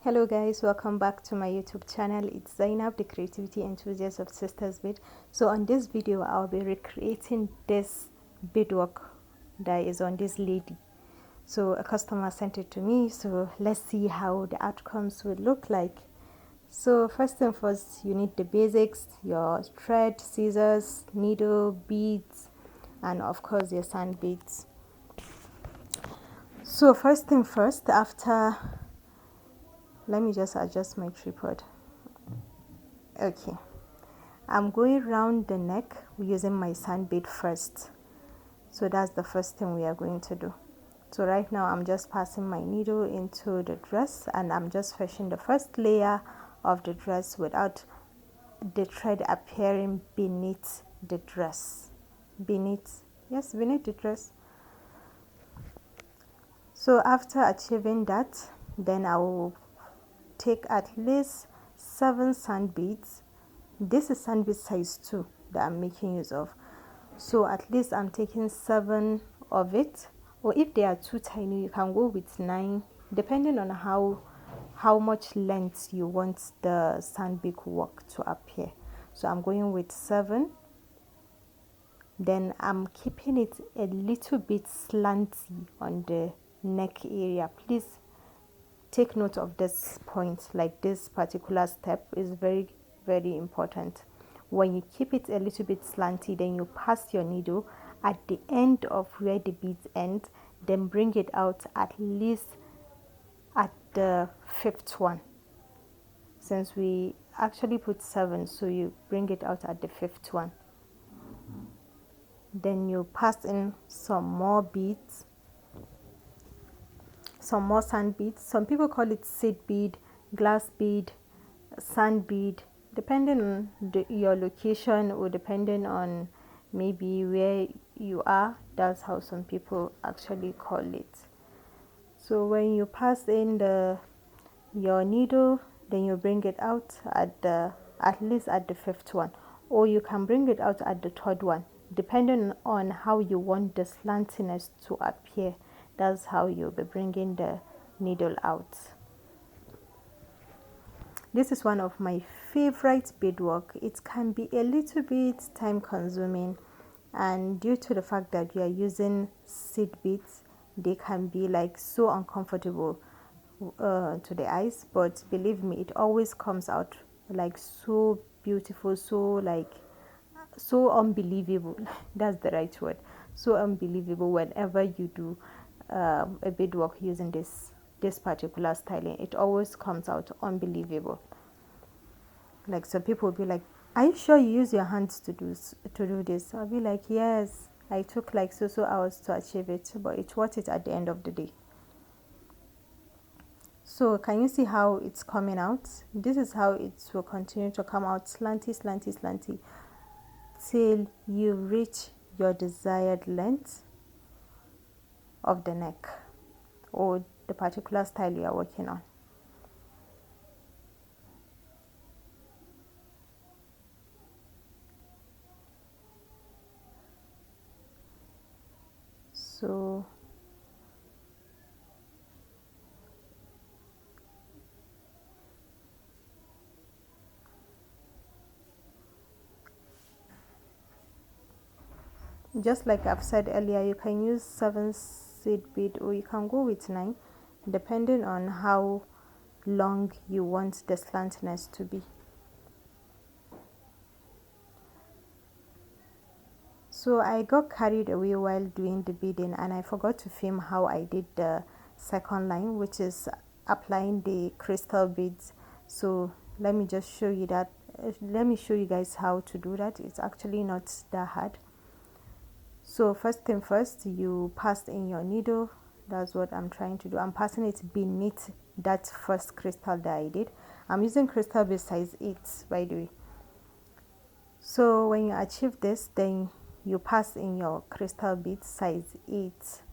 Hello guys, welcome back to my YouTube channel. It's Zainab, the creativity enthusiast of Sisters Bead. So on this video I'll be recreating this beadwork that is on this lady. So a customer sent it to me, so let's see how the outcomes would look like. So first and first, you need the basics: your thread, scissors, needle, beads, and of course your sand beads. So first thing first, after, let me just adjust my tripod. Okay, I'm going round the neck using my sand bead first. So that's the first thing we are going to do. So right now I'm just passing my needle into the dress and I'm just fetching the first layer of the dress without the thread appearing beneath the dress. Beneath the dress. So after achieving that, then I will take at least 7 sand beads. This is sand bead size 2 that I'm making use of. So at least I'm taking 7 of it, or if they are too tiny you can go with 9, depending on how much length you want the sand bead work to appear. So I'm going with 7. Then I'm keeping it a little bit slanty on the neck area. Please take note of this point, like this particular step is very important. When you keep it a little bit slanty, then you pass your needle at the end of where the beads end, then bring it out at least at the 5th one. Since we actually put 7, so you bring it out at the 5th one. Then you pass in some more beads, some more sand beads. Some people call it seed bead, glass bead, sand bead, depending on your location, or depending on maybe where you are. That's how some people actually call it. So when you pass in your needle, then you bring it out at least at the 5th one, or you can bring it out at the 3rd one, depending on how you want the slantiness to appear. That's how you'll be bringing the needle out. This is one of my favorite beadwork. It can be a little bit time consuming, and due to the fact that you are using seed beads, they can be like so uncomfortable to the eyes, but believe me, it always comes out like so beautiful, so unbelievable. That's the right word. So unbelievable whenever you do a beadwork using this particular styling. It always comes out unbelievable. Like some people will be like, "Are you sure you use your hands to do this?" I'll be like, "Yes, I took like so hours to achieve it, but it's worth it at the end of the day." So can you see how it's coming out? This is how it will continue to come out, slanty till you reach your desired length of the neck or the particular style you are working on. So just like I've said earlier, you can use 7 seed bead or you can go with 9, depending on how long you want the slantiness to be. So I got carried away while doing the beading and I forgot to film how I did the second line, which is applying the crystal beads. So let me just show you that. Let me show you guys how to do that. It's actually not that hard. So first thing first, you pass in your needle. That's what I'm trying to do. I'm passing it beneath that first crystal that I did. I'm using crystal bead size 8, by the way. So when you achieve this, then you pass in your crystal bead size 8,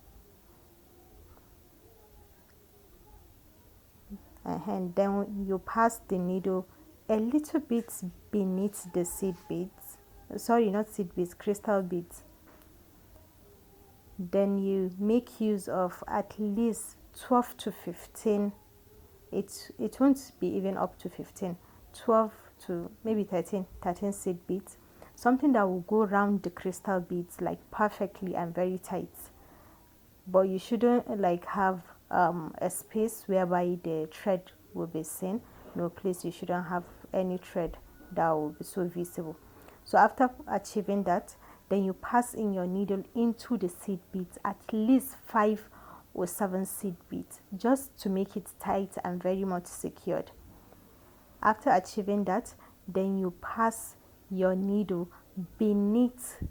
and then you pass the needle a little bit beneath the seed beads. Sorry, not seed beads, crystal beads. Then you make use of at least 12 to 15 it won't be even up to 15, 12 to maybe 13 seed beads, something that will go around the crystal beads like perfectly and very tight. But you shouldn't like have a space whereby the thread will be seen. No, please, you shouldn't have any thread that will be so visible. So after achieving that, then you pass in your needle into the seed beads, at least 5 or 7 seed beads, just to make it tight and very much secured. After achieving that, then you pass your needle beneath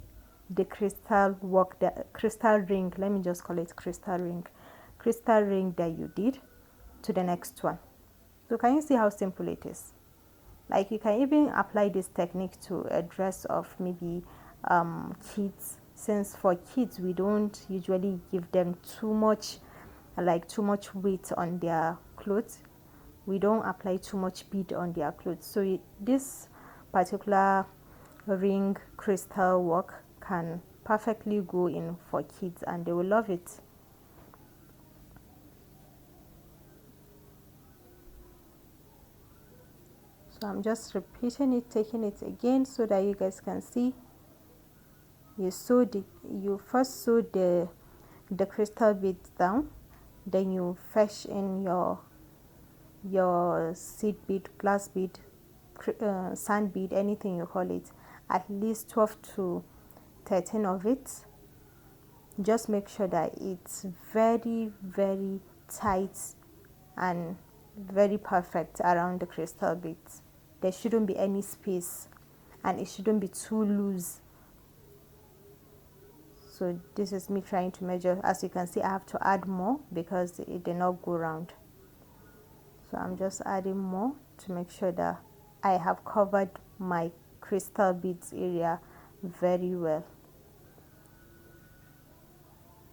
the crystal work, the crystal ring, let me just call it crystal ring that you did, to the next one. So can you see how simple it is? Like, you can even apply this technique to a dress of maybe kids, since for kids we don't usually give them too much weight on their clothes. We don't apply too much bead on their clothes. So this particular ring crystal work can perfectly go in for kids and they will love it. So I'm just repeating it, taking it again so that you guys can see. You first sew the crystal beads down, then you fetch in your seed bead, glass bead, sand bead, anything you call it, at least 12 to 13 of it. Just make sure that it's very, very tight and very perfect around the crystal beads. There shouldn't be any space and it shouldn't be too loose. So this is me trying to measure. As you can see, I have to add more because it did not go round. So I'm just adding more to make sure that I have covered my crystal beads area very well.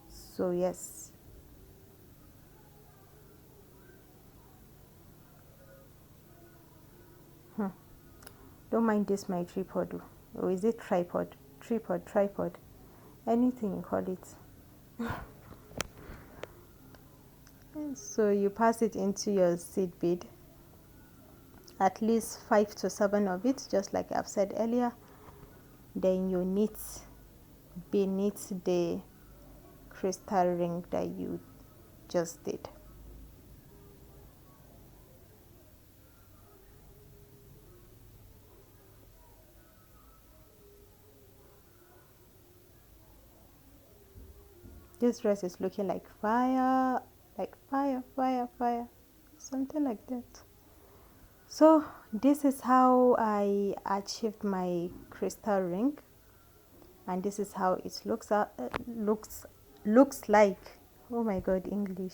So yes, don't mind this, my tripod, or is it tripod, tripod, anything you call it. So you pass it into your seed bead, at least 5 to 7 of it, just like I've said earlier. Then you knit beneath the crystal ring that you just did. This dress is looking like fire, fire, something like that. So this is how I achieved my crystal ring, and this is how it looks like. Oh my god, English.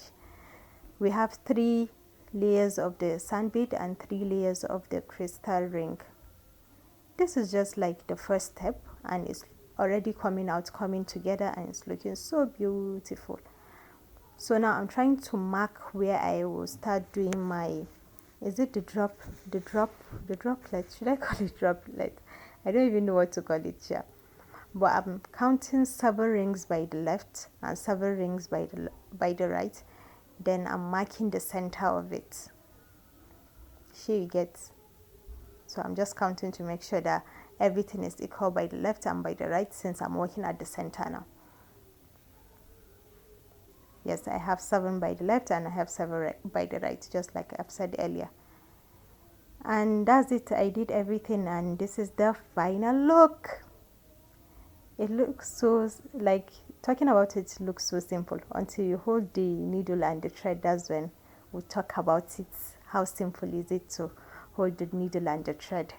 We have 3 layers of the sand bead and 3 layers of the crystal ring. This is just like the first step, and it's already coming together, and it's looking so beautiful. So now I'm trying to mark where I will start doing my, is it the droplet? Should I call it droplet? I don't even know what to call it here. But I'm counting 7 rings by the left and 7 rings by the right. Then I'm marking the center of it. Here you get. So I'm just counting to make sure that everything is equal by the left and by the right, since I'm working at the center now. Yes, I have 7 by the left and I have 7 by the right, just like I've said earlier. And that's it. I did everything, and this is the final look. It looks so, like, talking about it looks so simple until you hold the needle and the thread. That's when we talk about it. How simple is it to hold the needle and the thread?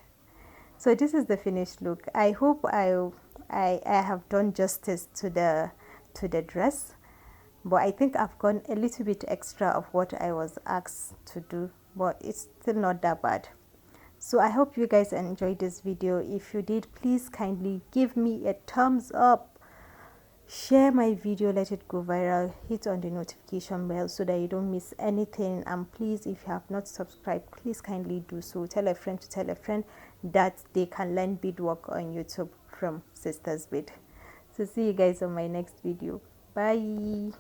So this is the finished look. I hope I have done justice to the dress, but I think I've gone a little bit extra of what I was asked to do, but it's still not that bad. So I hope you guys enjoyed this video. If you did, please kindly give me a thumbs up, share my video, let it go viral, hit on the notification bell so that you don't miss anything. And please, if you have not subscribed, please kindly do so. Tell a friend to tell a friend that they can learn beadwork on YouTube from Sisters Bead. So see you guys on my next video. Bye.